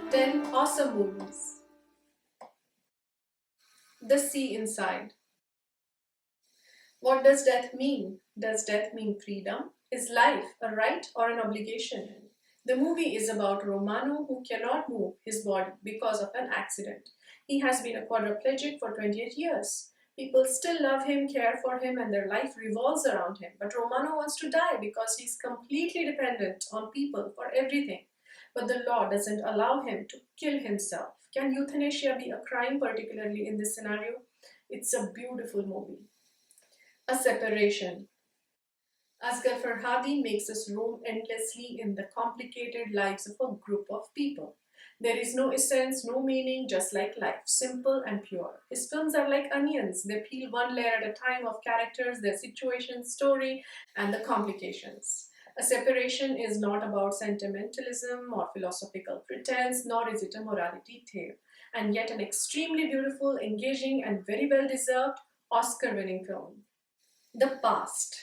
10 awesome movies. The Sea Inside. What does death mean? Does death mean freedom? Is life a right or an obligation? The movie is about Romano who cannot move his body because of an accident. He has been a quadriplegic for 28 years. People still love him, care for him, and their life revolves around him. But Romano wants to die because he's completely dependent on people for everything. But the law doesn't allow him to kill himself. Can euthanasia be a crime, particularly in this scenario? It's a beautiful movie. A Separation. Asghar Farhadi makes us roam endlessly in the complicated lives of a group of people. There is no essence, no meaning, just like life, simple and pure. His films are like onions. They peel one layer at a time of characters, their situation, story, and the complications. A Separation is not about sentimentalism or philosophical pretense, nor is it a morality tale, and yet an extremely beautiful, engaging, and very well deserved Oscar winning film. The Past.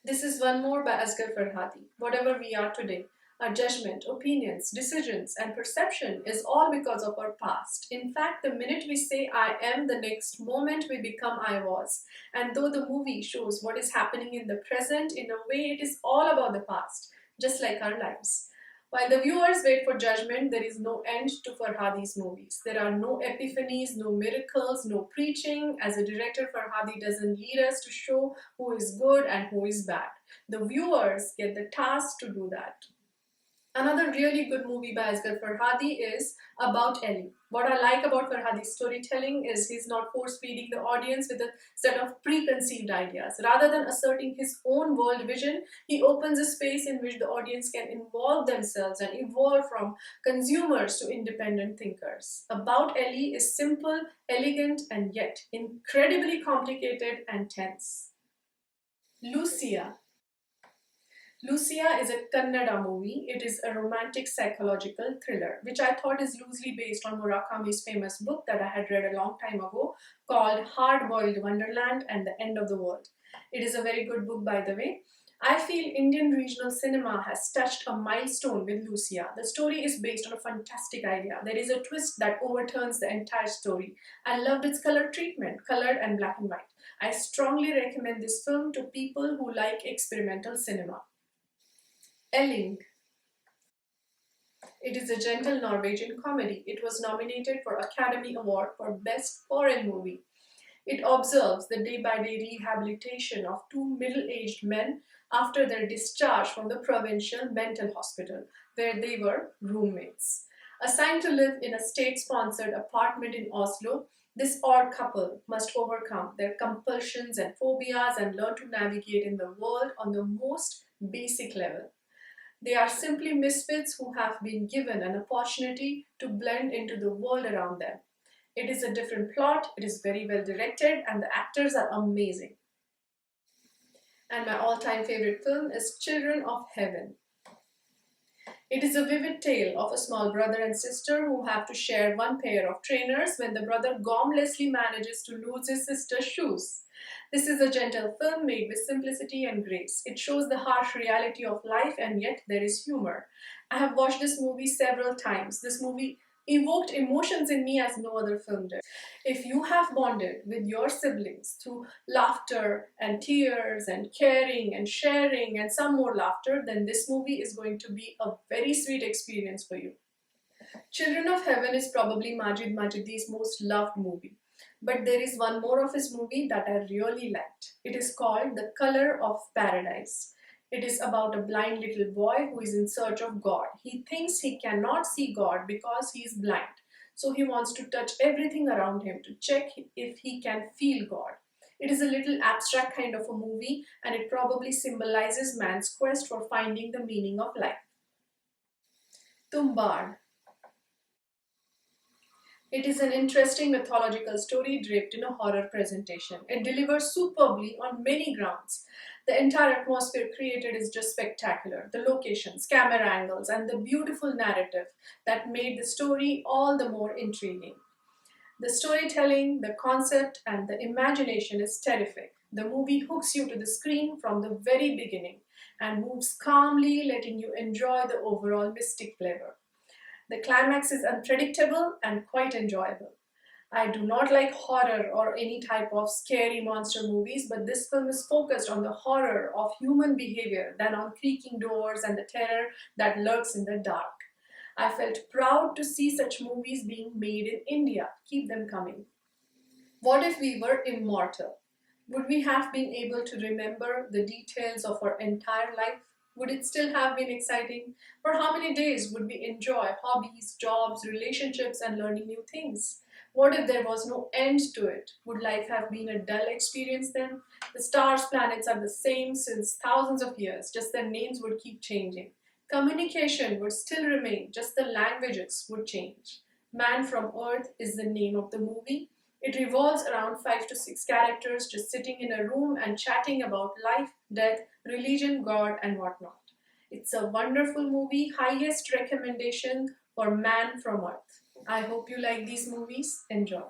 This is one more by Asghar Farhadi. Whatever we are today, our judgment, opinions, decisions, and perception is all because of our past. In fact, the minute we say I am, the next moment we become I was. And though the movie shows what is happening in the present, in a way it is all about the past, just like our lives. While the viewers wait for judgment, there is no end to Farhadi's movies. There are no epiphanies, no miracles, no preaching. As a director, Farhadi doesn't lead us to show who is good and who is bad. The viewers get the task to do that. Another really good movie by Asghar Farhadi is about Elly. What I like about Farhadi's storytelling is he's not force-feeding the audience with a set of preconceived ideas. Rather than asserting his own world vision, he opens a space in which the audience can involve themselves and evolve from consumers to independent thinkers. About Elly is simple, elegant, and yet incredibly complicated and tense. Lucia. Lucia is a Kannada movie. It is a romantic psychological thriller, which I thought is loosely based on Murakami's famous book that I had read a long time ago called Hard Boiled Wonderland and the End of the World. It is a very good book, by the way. I feel Indian regional cinema has touched a milestone with Lucia. The story is based on a fantastic idea. There is a twist that overturns the entire story. I loved its color treatment, colored and black and white. I strongly recommend this film to people who like experimental cinema. Elling. It is a gentle Norwegian comedy. It was nominated for Academy Award for Best Foreign Movie. It observes the day-by-day rehabilitation of two middle-aged men after their discharge from the provincial mental hospital, where they were roommates. Assigned to live in a state-sponsored apartment in Oslo, this odd couple must overcome their compulsions and phobias and learn to navigate in the world on the most basic level. They are simply misfits who have been given an opportunity to blend into the world around them. It is a different plot, it is very well directed, and the actors are amazing. And my all-time favorite film is Children of Heaven. It is a vivid tale of a small brother and sister who have to share one pair of trainers when the brother gormlessly manages to lose his sister's shoes. This is a gentle film made with simplicity and grace. It shows the harsh reality of life and yet there is humor. I have watched this movie several times. This movie evoked emotions in me as no other film did. If you have bonded with your siblings through laughter and tears and caring and sharing and some more laughter, then this movie is going to be a very sweet experience for you. Children of Heaven is probably Majid Majidi's most loved movie. But there is one more of his movie that I really liked. It is called The Color of Paradise. It is about a blind little boy who is in search of God. He thinks he cannot see God because he is blind. So he wants to touch everything around him to check if he can feel God. It is a little abstract kind of a movie and it probably symbolizes man's quest for finding the meaning of life. Tumbbad. It is an interesting mythological story draped in a horror presentation. It delivers superbly on many grounds. The entire atmosphere created is just spectacular. The locations, camera angles, and the beautiful narrative that made the story all the more intriguing. The storytelling, the concept, and the imagination is terrific. The movie hooks you to the screen from the very beginning and moves calmly, letting you enjoy the overall mystic flavor. The climax is unpredictable and quite enjoyable. I do not like horror or any type of scary monster movies, but this film is focused on the horror of human behavior than on creaking doors and the terror that lurks in the dark. I felt proud to see such movies being made in India. Keep them coming. What if we were immortal? Would we have been able to remember the details of our entire life? Would it still have been exciting? For how many days would we enjoy hobbies, jobs, relationships, and learning new things? What if there was no end to it? Would life have been a dull experience then? The stars, planets are the same since thousands of years, just their names would keep changing. Communication would still remain, just the languages would change. Man from Earth is the name of the movie. It revolves around 5 to 6 characters just sitting in a room and chatting about life, death, religion, God, and whatnot. It's a wonderful movie, highest recommendation for Man from Earth. I hope you like these movies. Enjoy.